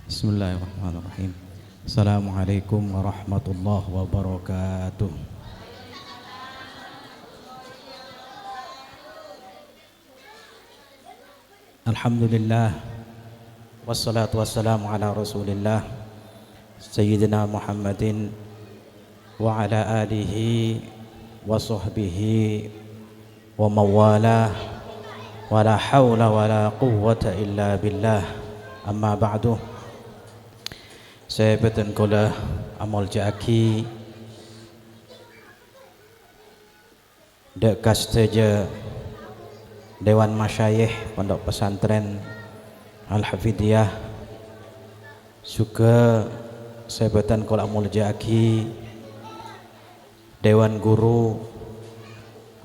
Bismillahirrahmanirrahim. Assalamualaikum warahmatullahi wabarakatuh. Alhamdulillah wassalatu wassalamu ala Rasulillah Sayyidina Muhammadin wa ala alihi wa sahbihi wa mawalah wa la hawla wa la quwwata illa billah. Amma ba'du. Saya beten kula amal jaki dekas saja Dewan Masyayikh Pondok Pesantren Al-Hafidiyah, juga saya beten kula amal jaki Dewan Guru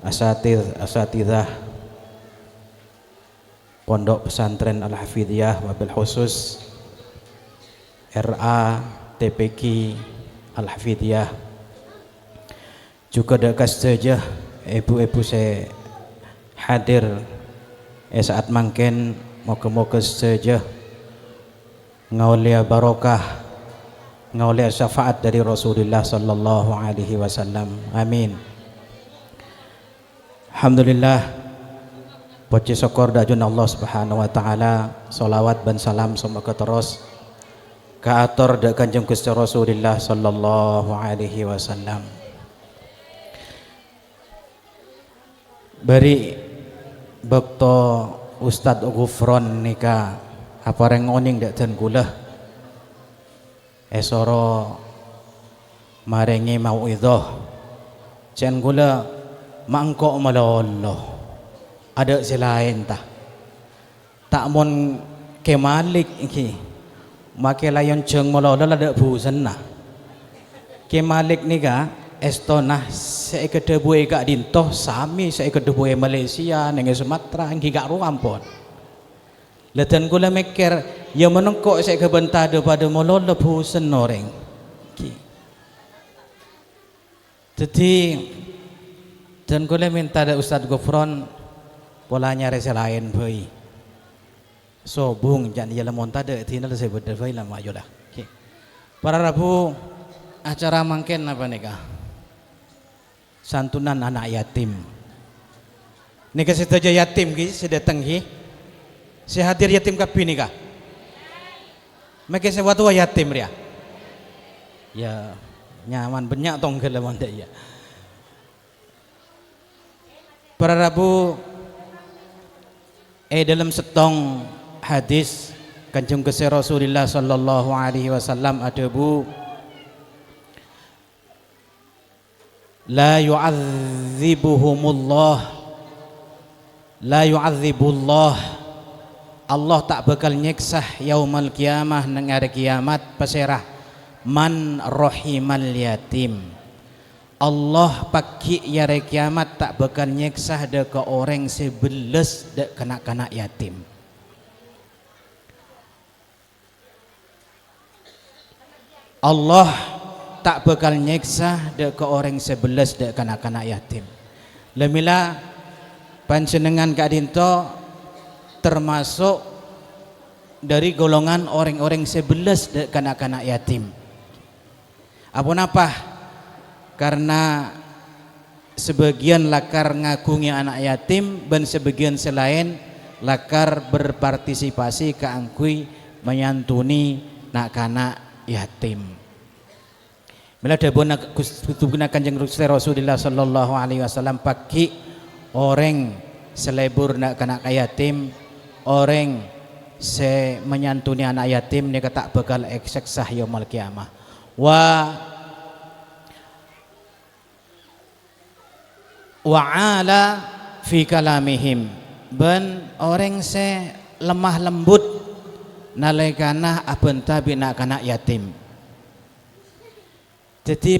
Asatidzah Pondok Pesantren Al-Hafidiyah, wabil khusus RA TPQ Al-Hafidiyah, juga dekas saja ibu-ibu saya hadir saat mangken, moga-moga saja ngaulia barokah, ngaulia syafaat dari Rasulullah sallallahu alaihi wasallam. Amin. Alhamdulillah, puji syukur dajun Allah subhanahu wa ta'ala, salawat dan salam semoga terus ke atur dak Kanjeng Gusti Rasulullah sallallahu alaihi wasallam. Bari bekto Ustadz Gufron nika apareng oning dak den kula esoro marengi mauidhah jen kula mangko malollo ada selain tak mon kemalik iki make layon jeng mololo ada busen nah kemalik nika estonah saya kedebue kak dintoh sami saya kedebue Malaysia neng Sumatera ngi gak ruampon leten kula mikir ya menengkok saya kebentade pada mololo busen noreng ki jadi dan kula minta ada Ustadz Gufron polanya rese lain beuy sobung jangan ia lemon tade tina saya berdevai lama aja dah. Para Rabu acara mangken apa nikah santunan anak yatim nikah sedaja yatim ki sedatang ki si hadir yatim kapi nikah make sewatu yatim ria ya nyaman banyak tong ke lemon ya. Para Rabu dalam setong hadis Kanjeng Gusti Rasulullah sallallahu alaihi wasallam ada bu la yu'adzibullah Allah tak bakal nyeksah yaumal kiamah nang hari kiamat paserah man rahimal yatim. Allah pagi hari kiamat tak bakal nyeksah de ke orang sebelas de kanak-kanak yatim. Allah tak bakal nyeksa dek ke orang sebelas dek kanak-kanak yatim. Lemila panjenengan kadinto termasuk dari golongan orang-orang sebelas dek kanak-kanak yatim. Apa? Karena sebagian lakar ngagungi anak yatim dan sebagian selain lakar berpartisipasi keangkui menyantuni nak-kanak yatim. Bila debona kutubna Kanjeng Rasulullah sallallahu alaihi wasallam pagi orang selebur nak kanak yatim, orang se menyantuni anak yatim ni tak bakal ekseksah yaumul kiamah. Wa ala fi kalamihim ben orang se lemah lembut nalekana abenta bina kanak yatim. Jadi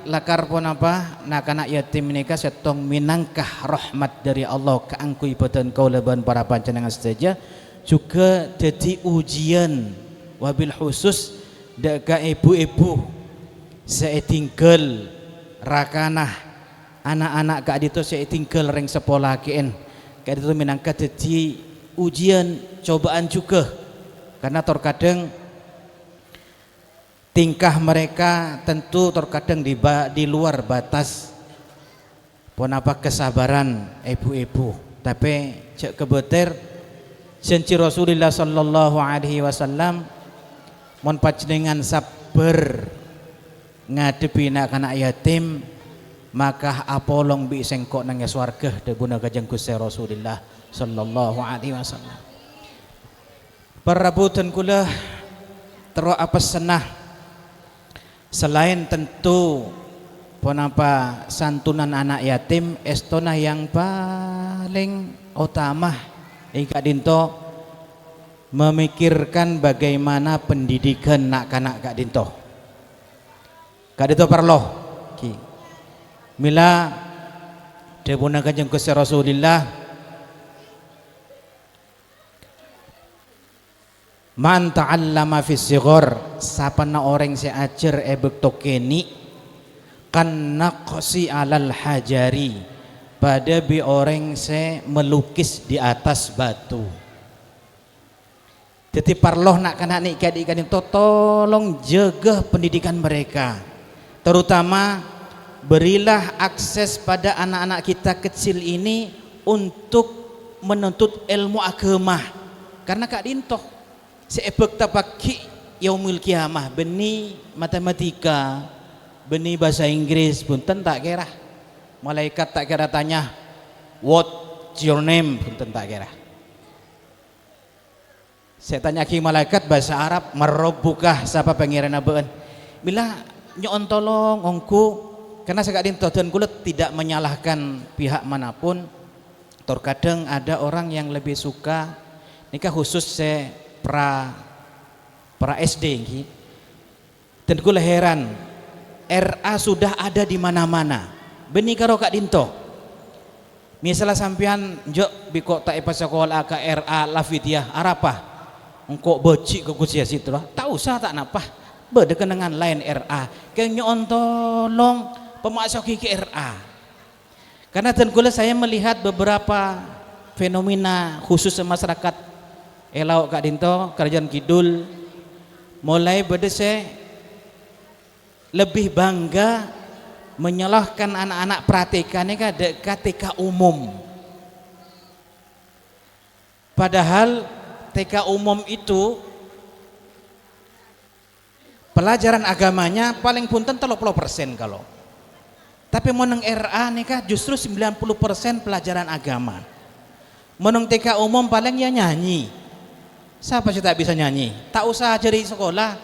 lakar pun apa nak kanak yatim nikah setong minangkah rahmat dari Allah keangkui beten kau leban para panjenengan saja juga jadi ujian wabil khusus deka ibu-ibu saya tinggal rakanah anak-anak kak itu saya tinggal reng sekolah kien kak itu minangkah jadi ujian cobaan juga karena terkadang tingkah mereka tentu terkadang di luar batas pun apa kesabaran ibu-ibu, tapi cek kebetir senci Rasulullah sallallahu alaihi wasallam mon panjenengan sabar ngadepi anak yatim, maka apolong bi sengkok nang swarga debuna kajeng Gusti Rasulullah sallallahu alaihi wasallam. Parabutan kula tero apa senah selain tentu ponapa santunan anak yatim estona yang paling utama ika dinto memikirkan bagaimana pendidikan nak kanak kak dinto perlo ki mila debuna kanjeng Gusti Rasulillah man ta'allama fis sighar, sapana orang se ajar ebek tokeni kan naqsi alal hajari, pada bi orang se melukis di atas batu. Jadi parloh nak kanak nik adik itu tolong jaga pendidikan mereka, terutama berilah akses pada anak-anak kita kecil ini untuk menuntut ilmu agama, karena kak dintoh seebek tapaki yaumil kiamah beni matematika, beni bahasa Inggris punten tak kira malaikat tak kira tanya what's your name punten tak kira. Saya tanya ki malaikat bahasa Arab marrobbukah, siapa pangeran abeun, bila nyon tolong ongku, karena sekadin dan kulit tidak menyalahkan pihak manapun, terkadang ada orang yang lebih suka nikah khusus pra SD ini, dan gue heran RA sudah ada di mana-mana. Beni karo kak dinto, misalnya sampean jok biko tak ipa sekolah ke RA Lafidiyah arapa, engkau beci ke kusia situ lah, tahu sah tak napa, berdekenangan lain RA, kayaknya tolong pemasok ke RA, karena dan gue saya melihat beberapa fenomena khusus masyarakat Elau kak dinto kerajaan kidul mulai berdese lebih bangga menyalahkan anak-anak praktikannya ke TK umum, padahal TK umum itu pelajaran agamanya paling punten 30% kalau, tapi meneng RA nih justru 90% pelajaran agama. Meneng TK umum paling ya nyanyi. Siapa sih tak bisa nyanyi? Tak usah cari sekolah,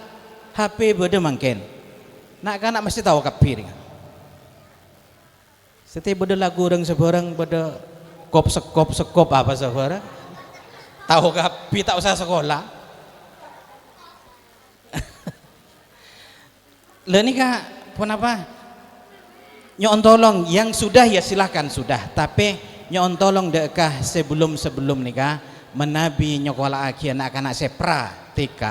HP beda mangken. Nak kanak mesti tahu kapir. Setiap beda lagu orang sebarang beda sekop apa sebarang. Tahu kapir tak usah sekolah. Lah nikah pun apa? Nyon tolong yang sudah ya silahkan sudah, tapi nyon tolong dekah sebelum nikah menabi nyokola aki anak-anak sepra TK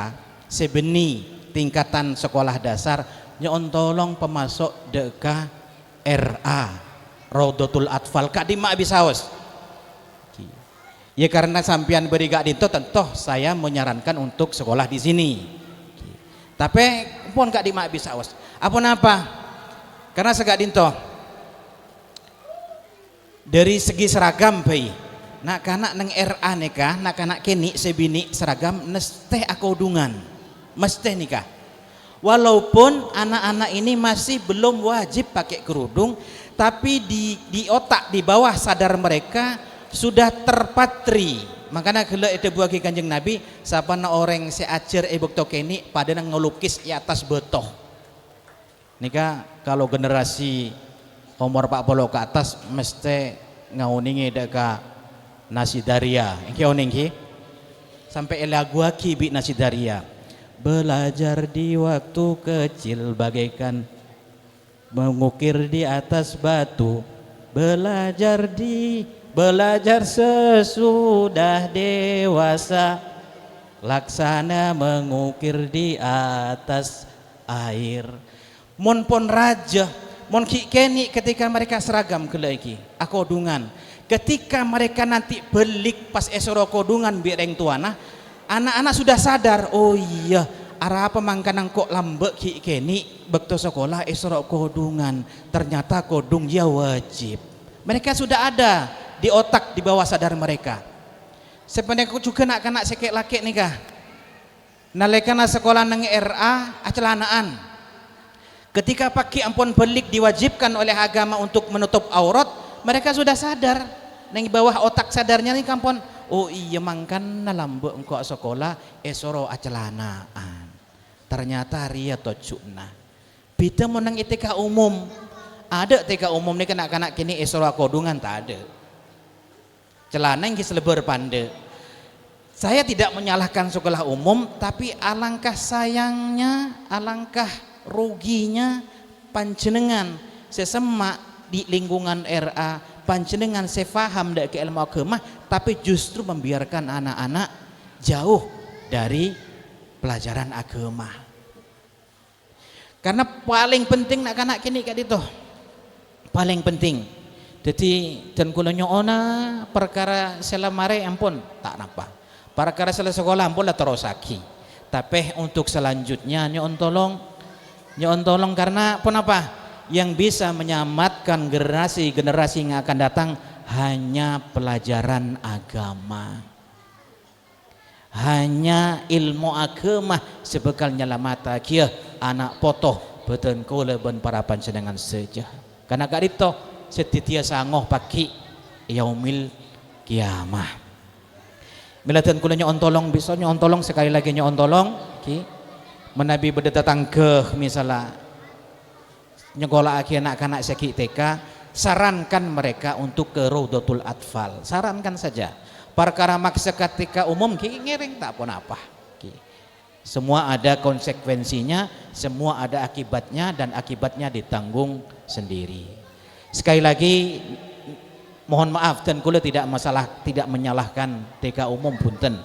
sebeni tingkatan sekolah dasar nyon tolong pemasok deka RA Raudatul Atfal kak di mak bisaos ya, karena sampian beri gak dinto tentu saya menyarankan untuk sekolah di sini, tapi pun kak di mak bisaos apa karena segak dinto dari segi seragam bayi. Nak kanak neng RA nikah, nak kanak kini sebini seragam nesteh akodungan, mesti nikah. Walaupun anak-anak ini masih belum wajib pakai kerudung, tapi di otak di bawah sadar mereka sudah terpatri. Makanya kalau itu buah kanjeng Nabi, siapa orang seajar ebok tokeni pada nang ngelukis di atas betoh. Nikah kalau generasi umur 40 ke atas mesti ngauningi deka nasi daria, engkau nengki sampai lagu aki bi nasi daria. Belajar di waktu kecil bagaikan mengukir di atas batu, belajar sesudah dewasa, laksana mengukir di atas air. Mon pon raja, mon kini ketika mereka seragam keleki, akodungan. Ketika mereka nanti belik pas esoro kodungan bireng tuana, anak-anak sudah sadar, oh iya Ara apa mangkanang kok lambek ki keni bekto sekolah esrok kodungan, ternyata kodung ya wajib. Mereka sudah ada di otak di bawah sadar mereka. Sebenarnya aku juga nak kanak sekek laki nikah. Nalekana sekolah nang RA acelanaan. Ketika paki ampun belik diwajibkan oleh agama untuk menutup aurat, mereka sudah sadar. Nang bawah otak sadarnya nih kampun, oh iya mangkan nalambek engkau sekolah esoro acelanaan. Ternyata ria tojuna. Beda menang ITK umum. Ada TK umum nih kanak-kanak kini esoro kodungan tak ada. Celana yang kisleber pande. Saya tidak menyalahkan sekolah umum, tapi alangkah sayangnya, alangkah ruginya panjenengan sesemak di lingkungan RA, panjenengan sefaham dak ke ilmu agama, tapi justru membiarkan anak-anak jauh dari pelajaran agama. Karena paling penting nak kanak kini kat itu, paling penting. Jadi dan kula nyoona perkara selamare ampun tak napa. Perkara sela sekolah ampun lah terosaki. Tapi untuk selanjutnya nyon tolong karena apa? Yang bisa menyelamatkan generasi yang akan datang hanya pelajaran agama. Hanya ilmu agama sebekal nyelamata kia anak potoh beten kula ben para panjenengan saja. Karena kak itu setitia sangoh paki yaumil kiamah. Milatan kula nyon tolong bisa nyon tolong sekali lagi nyon tolong ki menabi beda datang ke misalnya nyekolah aki anak-anak seki TK, sarankan mereka untuk ke Raudatul Atfal, sarankan saja. Perkara maksa ketika umum ki ngiring tak pun apa ki. Semua ada konsekuensinya, semua ada akibatnya dan akibatnya ditanggung sendiri. Sekali lagi mohon maaf dan kula tidak menyalahkan TK umum punten.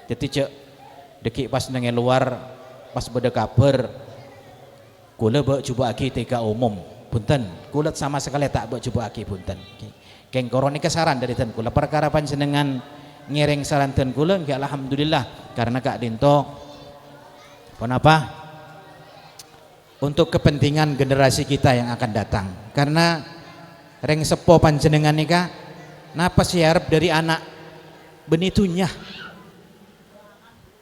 Jadi cek deki pas nang luar pas beda kabar kula bak coba aki TK umum punten. Kula sama sekali tak bak coba aki punten. Keng koroni kesaran dari ten kula perkara panjenengan ngiring saran ten kula nggak alhamdulillah karena kak dinto kenapa untuk kepentingan generasi kita yang akan datang karena reng sepo panjenengan nika napa sih harap dari anak benitunya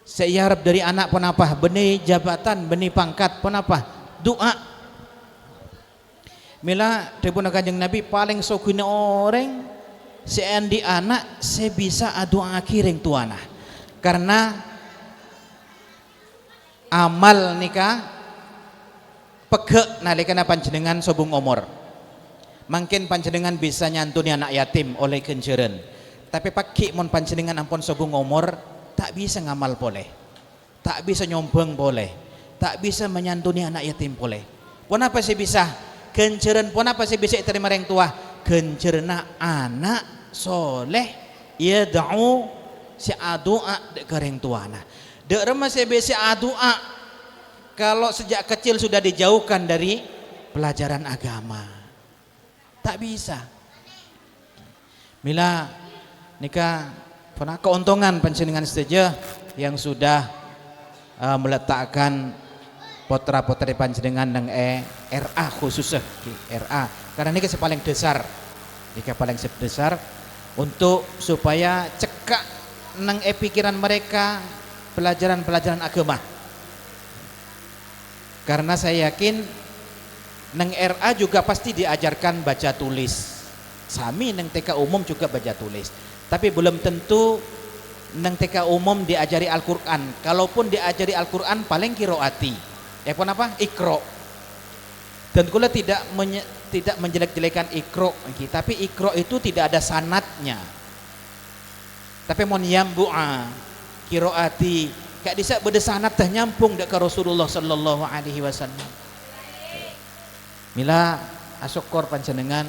saya harap dari anak pun apa benih jabatan benih pangkat pun apa doa mila dipun kanjeng Nabi paling sogune orang seandi anak saya bisa doa kiring tuana karena amal nikah pegek nalikana panjenengan sobung umur mungkin panjenengan bisa nyantuni anak yatim oleh kenjeren tapi pagi mon panjenengan ampun sobung umur tak bisa ngamal boleh tak bisa nyombong boleh tak bisa menyantuni anak yatim boleh pun apa sih bisa genjeren pun apa sih bisa terima orang tua genjerna anak soleh ya da'u si adu'a dek orang tua nah dek remah si bisa adu'a kalau sejak kecil sudah dijauhkan dari pelajaran agama tak bisa mila nikah pernah keuntungan panjenengan saja yang sudah meletakkan potra-potri panjenengan nang RA khususnya RA karena ini paling besar untuk supaya cekak nang pikiran mereka pelajaran-pelajaran agama karena saya yakin nang RA juga pasti diajarkan baca tulis sami nang TK umum juga baca tulis tapi belum tentu nang TK umum diajari Al-Quran kalaupun diajari Al-Quran paling kiroati pun apa? Ikro. Dan kula tidak menjelek-jelekan ikro, tapi ikro itu tidak ada sanatnya. Tapi mon yambu'a kiroati kayak bisa beda sanat dah nyampung dek ke Rasulullah sallallahu alaihi wasallam. Mila asokor panjenengan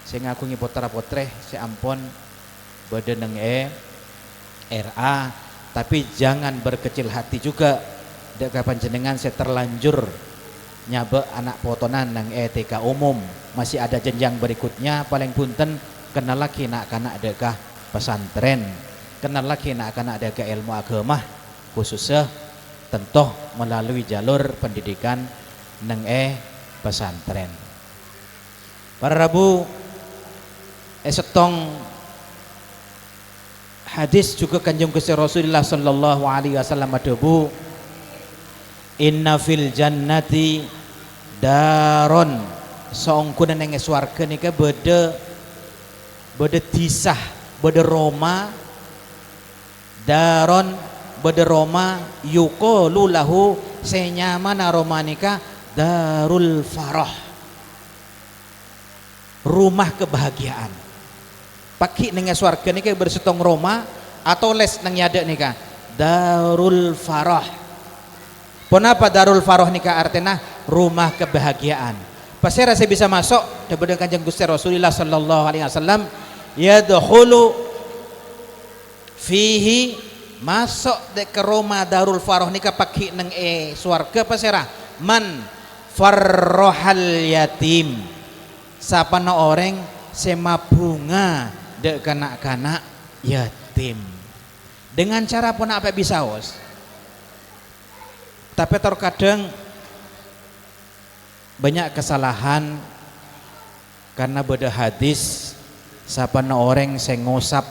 saya ngakungi potra-potreh saya ampun beda neng RA tapi jangan berkecil hati juga dek panjenengan saya terlanjur nyabe anak potonan nang TK umum masih ada jenjang berikutnya paling punten kenal lagi nak kanak dekah pesantren kenal lagi nak kanak dekah ilmu agama khususnya tentu melalui jalur pendidikan neng pesantren. Para Rabu setong hadis juga Kanjeng Gusti Rasulullah sallallahu alaihi wasallam adebu inna fil jannati daron saungkuna neng swarga nika bede tisah bede Roma daron bede Roma yuqalu lahu senyamana Roma nika darul farah, rumah kebahagiaan. Paki neng swarga nika bersetong Roma atau les neng yada nika darul farah. Kenapa darul farah nika artinya rumah kebahagiaan. Pasir saya bisa masuk daripada Kanjeng Gusti Rasulullah sallallahu alaihi wasallam yadkhulu fihi masuk ke Roma darul farah nika paki neng swarga pasira man farrohal yatim sapana orang sema bunga dek kanak-kanak yatim dengan cara pun apa bisa os. Tapi terkadang banyak kesalahan karena beda hadis sapana orang sing ngusap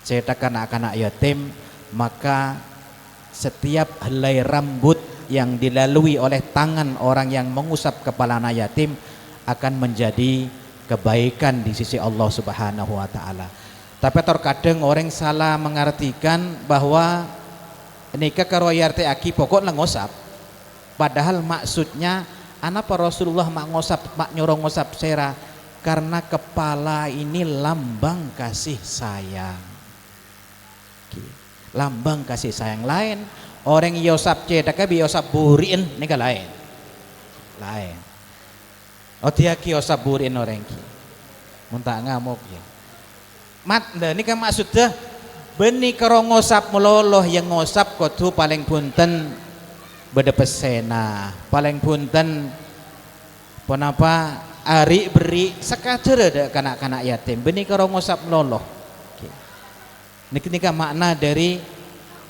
cetak kanak-kanak yatim, maka setiap helai rambut yang dilalui oleh tangan orang yang mengusap kepala anak yatim akan menjadi kebaikan di sisi Allah Subhanahu wa taala. Tapi terkadang orang salah mengartikan bahwa nikah karo yarte aki pokok ngosap. Padahal maksudnya anapa Rasulullah mak nyuruh ngosap sera karena kepala ini lambang kasih sayang. Lambang kasih sayang lain. Orang yosap cedaka bi yosap burin nika lain. Oh dia ki yosap burin orang ki. Muntah ngamuk ya. Mat ini kan maksudnya benih karo ngosap meloloh yang ngosap kotu paling punten beda pesena paling punten penapa ari beri sekacer ada kanak-kanak yatim benih karo ngosap meloloh. Ini kan makna dari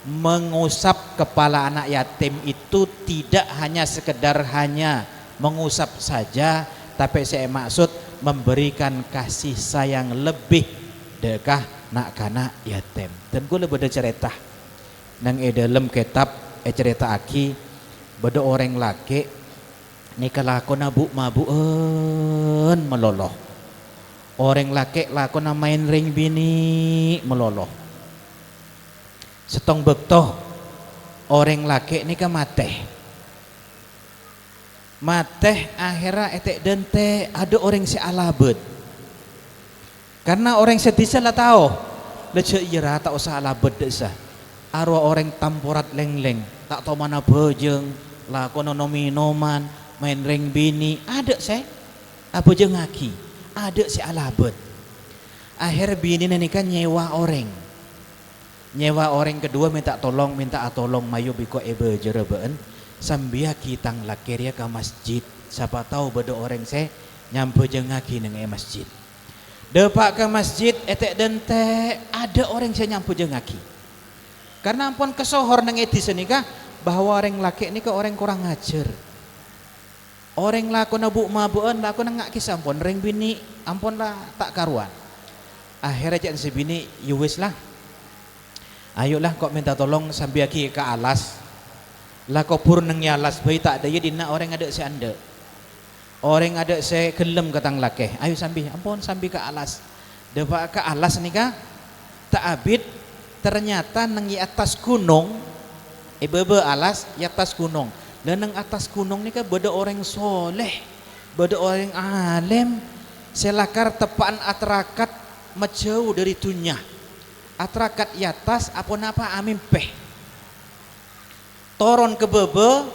mengusap kepala anak yatim itu tidak hanya sekedar hanya mengusap saja, tapi saya maksud memberikan kasih sayang lebih dekah nak kanak yatim. Dan gue lebih cerita nang dalam kitab cerita aki beda orang laki nikah lakona mabuen meloloh, orang laki lakona main ring bini meloloh. Setong bektoh orang laki ini kan mateh akhirnya etek dente ada orang si alabet karena orang sedisa lah tahu leceh ira tak usah alabet desa arwah orang tamporat leng-leng tak tahu mana bejeng lakono nominoman main ring bini ada saya apa jeng aki ada si alabet akhir bini ini kan nyewa kedua minta tolong mayu biko ebe jerebeen sambia kitang lakiria ke masjid siapa tahu beda orang saya nyampe jengaki neng masjid depak ke masjid etek dente ada orang saya nyampe jengaki karena ampun kesohor neng etis nikah bahwa orang laki ini ke orang kurang ngajar orang laku nabu mabuan laku nengak kisah ampun ring bini ampun lah tak karuan akhirnya jangan sebini yuwis lah ayolah kok minta tolong sambil ki ke alas lah kok pur neng alas bayi tak ada ya dina orang ada si anda orang ada si gelem katang laki ayo sambil ampun sambil ke alas depak ke alas nih kah tak abid ternyata neng di atas gunung bebe alas di atas gunung dan neng atas gunung nih kah beda orang soleh beda orang alim selakar tepaan atrakat majauh dari dunia atrakat di atas apa amin peh toron ke bebe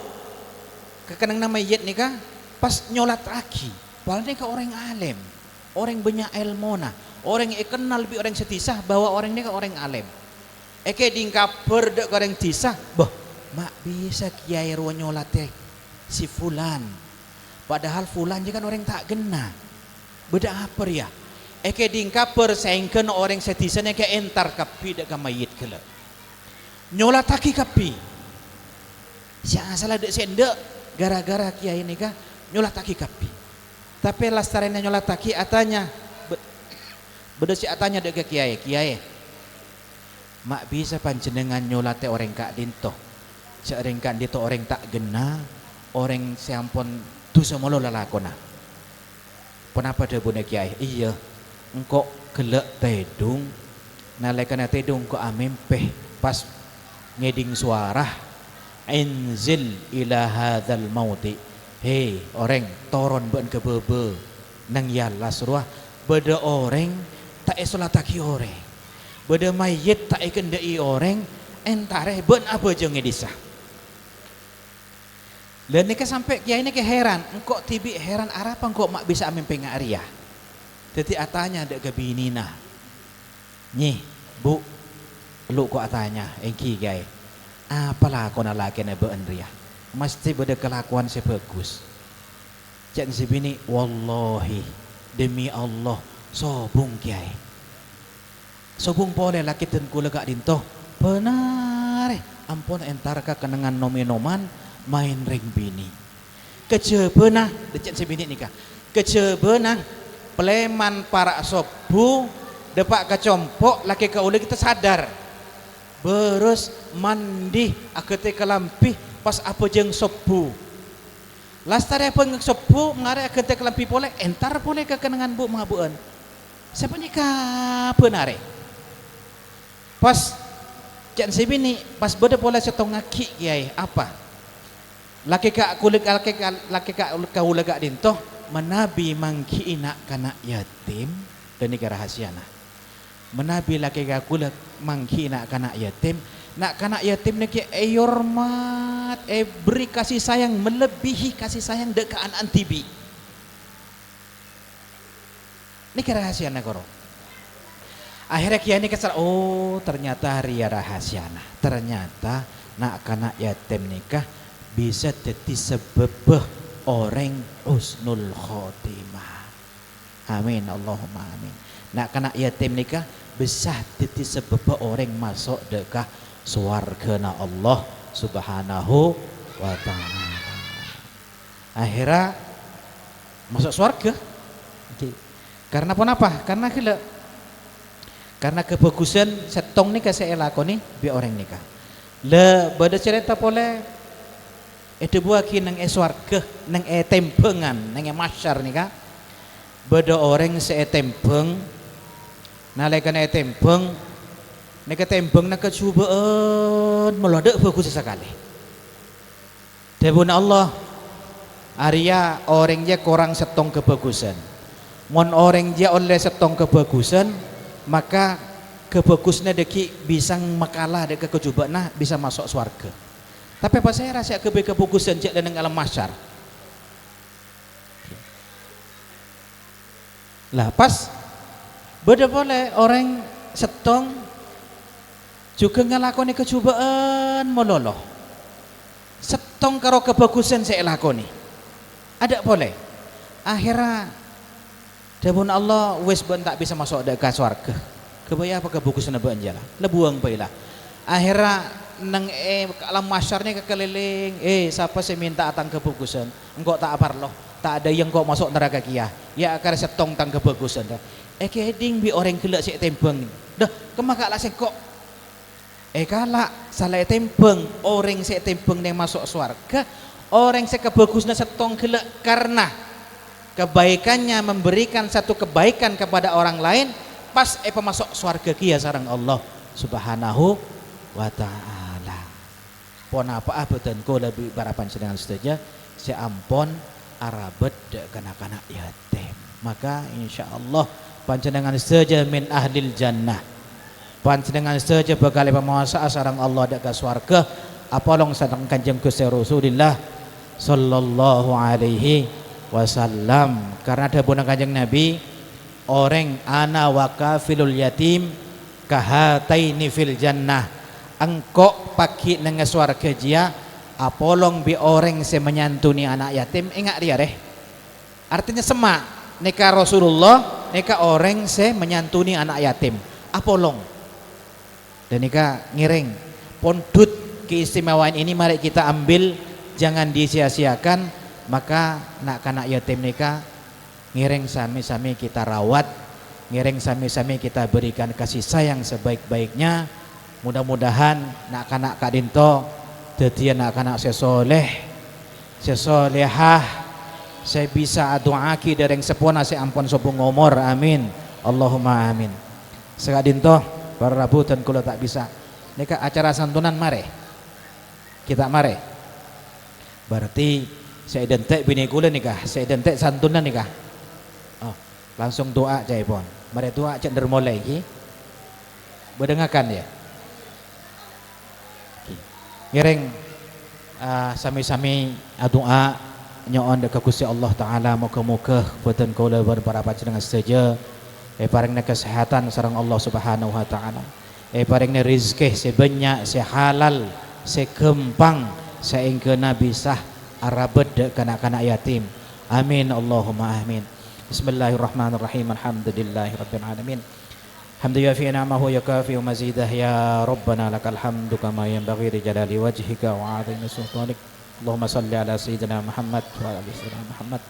ke kenang nama yet nikah pas nyolat lagi padahal nikah orang alim orang banyak ilmona orang kenal lebih orang setisah bahwa orang nikah orang alim eke dingkap berdek orang tisah bah mak bisa kiai ruang nyolat si fulan padahal fulan kan orang tak gena beda apa ya eke dingkap persaingkan orang setisan eke entar kapi dek mayit kele nyolat taki kapi Si asal ada sendek gara-gara kiai nikah nyolah taki kapi. Tapi lastarena nyolah taki atanya beda si atanya dek kiai. Mak bisa panjenengan nyolah te orang kak dinto. Seorang kak dinto orang tak gena, orang seampun tu semolo lalakona. Kenapa dia bunda kiai? Iya, engkau gelek tedung, nalekana tedung engkau amempeh pas ngeding suara, inzil ila hadzal mauti. Hei orang toron ben ke bebe nang yalla suruh beda orang tak esolataki orang, beda mayit tak ikendai orang entare ben apa je ngedisah. Dan nika sampai kiai ini heran, engkau tibi heran apa engkau mak bisa amempeh ngaria. Jadi atanya ada ke binina. Nyih, Bu, lu kok atanya, engki gay. Apalah kau nak laki na beunria. Mesti beda kelakuan sebagus. Cak si bini, wallahi demi Allah sobung kiai. Sobung boleh laki tenku lega dintoh. Benar, ampun entar ka kenangan nominoman main ring bini. Kecebenah, cak si bini nikah. Kecebenah peleman para sobu depak kecompok laki ke uli kita sadar berus mandi akete kelampih pas apa jeng sobu lastare peng sobu ngare akete kelampih pole entar pole ke kenangan bu mabuan siapa nikah benare pas jan sebini pas beda pole setong ngaki kiai apa laki ka kulit laki ka ulega dintoh menabi mangki inak kana yatim dan ini rahasiana menabi laki kakula mangki inak kana yatim nak kana yatim niki hormat beri kasih sayang melebihi kasih sayang dekaan antibi ini rahasiana koro akhirnya kiai ini kesal oh ternyata ria rahasiana ternyata nak kana yatim nikah bisa jadi sebebeh orang husnul khotimah. Amin Allahumma amin. Nak kena yatim nikah bisa jadi sebab orang masuk dekah swargana Allah Subhanahu wa taala. Akhirnya masuk swarga. Karena apa? Karena kebagusan setong nikah saya lakoni bi orang nikah. Le bada cerita boleh itu buah nang eswarga nang tempengan nang masyar nih kak beda orang tempeng nalekan tempeng nek tempeng nak kecubaan melodek bagus sekali debun Allah Arya orangnya kurang setong kebagusan mon orang dia oleh setong kebagusan maka kebagusnya deki bisa makalah dek kecubaan nah bisa masuk swarga. Tapi pas saya rasa kebagusan cek dan alam masyar. Lah pas beda boleh orang setong juga ngelakoni kecubaan meloloh. Setong karo kebagusan saya lakoni. Ada boleh. Akhirnya dapun Allah wes ben tak bisa masuk ke swarga. Kebaya apa kebagusan apa anjala. Lebuang baiklah. Akhirnya nang alam masyarnya kekeliling siapa saya minta atang kebagusan engkau tak apar loh tak ada yang kau masuk neraka kia ya akar setong tang kebagusan keding bi orang gelak si tempeng dah kemakaklah si kok kalak salah tempeng orang si tempeng yang masuk swarga orang si kebagusnya setong gelak karena kebaikannya memberikan satu kebaikan kepada orang lain pas masuk swarga kia sarang Allah Subhanahu wa ta'ala. Pon apa betul ko lebih barapan sedang saja si ampon arabet kanak-kanak yatim maka insyaallah panjenengan saja min ahlil jannah panjenengan saja bakal pemuasa sareng Allah dak ka swarga apalong sareng Kanjeng Gusti Rasulullah sallallahu alaihi wasallam karena ada bunang Kanjeng Nabi orang ana wa kafilul yatim kahataini fil jannah engkau pagi nang swarga jia apolong bi orang se menyantuni anak yatim ingat dia deh artinya semak neka Rasulullah neka orang se menyantuni anak yatim apolong dan neka ngiring pondut keistimewaan ini mari kita ambil, jangan disia-siakan. Maka nak kanak yatim nikah ngiring sami-sami kita rawat, ngiring sami-sami kita berikan kasih sayang sebaik-baiknya. Mudah-mudahan nak kanak Kak Dinto dadi anak kanak sesoleh sesolehah, saya bisa doaki dereng sepona saya ampun sobung umur, amin Allahumma amin. Sekak Dinto para rabutan kalau tak bisa nikah acara santunan mare kita mare, berarti saya dentek bini kula nikah, saya dentek santunan nikah. Oh, langsung doa cai pon. Mari doa cek mulai iki. Berdengarkan ya. Ngiring sami-sami doa nyoon dekat Gusti Allah taala moga-moga boten kula para panjenengan saja paringna kesehatan sareng Allah Subhanahu wa taala. Paringna rezeki sebanyak, sehalal, segempang, saengkeuna bisa arabed kanak-kanak yatim. Amin Allahumma amin. Bismillahirrahmanirrahim. Alhamdulillahirabbil alamin. Hamdu yafi ni'amahu yakafi wa mazidah ya Rabbana lakal hamdu kama yanbaghi li jalali wajhika wa 'azimi sultanik. Allahumma salli ala sayyidina Muhammad wa ala ali sayyidina Muhammad.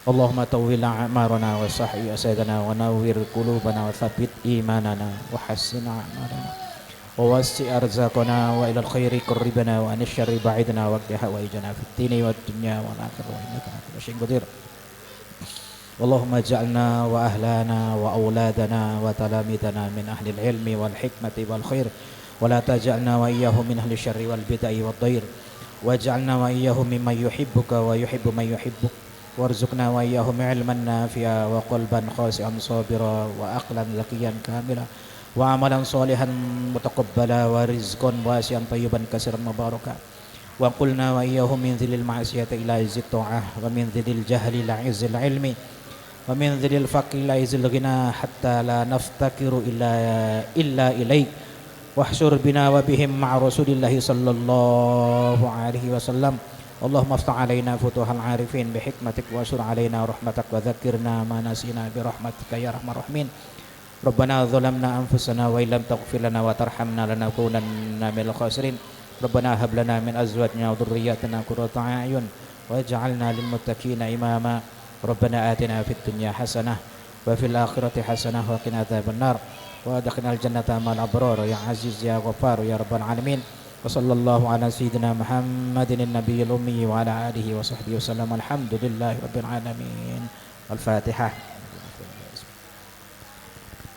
Allahumma tawwil a'marana wa sahhi asadana wa nawwir qulubana wa tsabbit imanana wa hassin a'malana wa wasi' arzaqana wa ilal khairi qarribana wa anil syarri ba'idna wa qina hawaijana fid dini wad dunya wal akhirah wa innaka ala kulli syai'in qadir. Allahumma ja'alna wa ahlana wa auladana wa talamidana min ahli ilmi wal hikmati wal khair wa la taj'alna wa iyyahum min ahli syarri wal bid'ah wad dhair waj'alna wa iyyahum mimman yuhibbuka wa yuhibbu man yuhibbuk warzuqna wa iyyahum ilman nafi'a wa qalban khashi'an sabira wa aqlan laqiyan kamila wa amalan salihan mutaqabbala wa rizqan wasi'an tayyiban katsiran mubaraka wa qulna wa iyyahum min dhilil ma'siyati ila izzit ta'ah wa min dhilil jahli la izzil ilmi wa min dhilil faqri la izzil ghina hatta la naftakiru illa ilaik wahsyur bina wa bihim ma'a rasulillahi sallallahu alaihi wasallam. Allahumma aftah alaina futuhal arifin bihikmatik wa sur alaina rahmatak wa dzakirna ma nasina bi rahmatika ya arhamar rahimin. Rabbana zalamna anfusana wa illam taghfir lana wa tarhamna lanakunanna minal khasirin. Rabbana hab lana min azwajina wa dhurriyyatina qurrata a'yun waj'alna lil muttaqina imama. Rabbana atina fid dunya hasanah wa fil akhirati hasanah wa qina adzabannar wa adkhilnal jannata ma'al abrar ya aziz ya ghaffar ya rabbal alamin. Wa sallallahu ala sayyidina Muhammadin nabiyil ummi wa ala alihi wa sahbihi wasallam. Alhamdulillahi rabbil alamin. Al-Fatihah.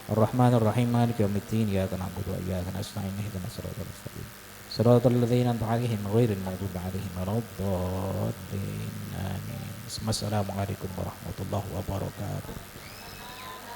Ar-Rahmanir Rahim Maliki yaumiddin. Iyyaka na'budu wa iyyaka nasta'in. Ihdinas siratal mustaqim. Siratal ladzina an'amta 'alaihim ghairil maghdubi 'alaihim waladdallin. Amin. Assalamualaikum warahmatullahi wabarakatuh.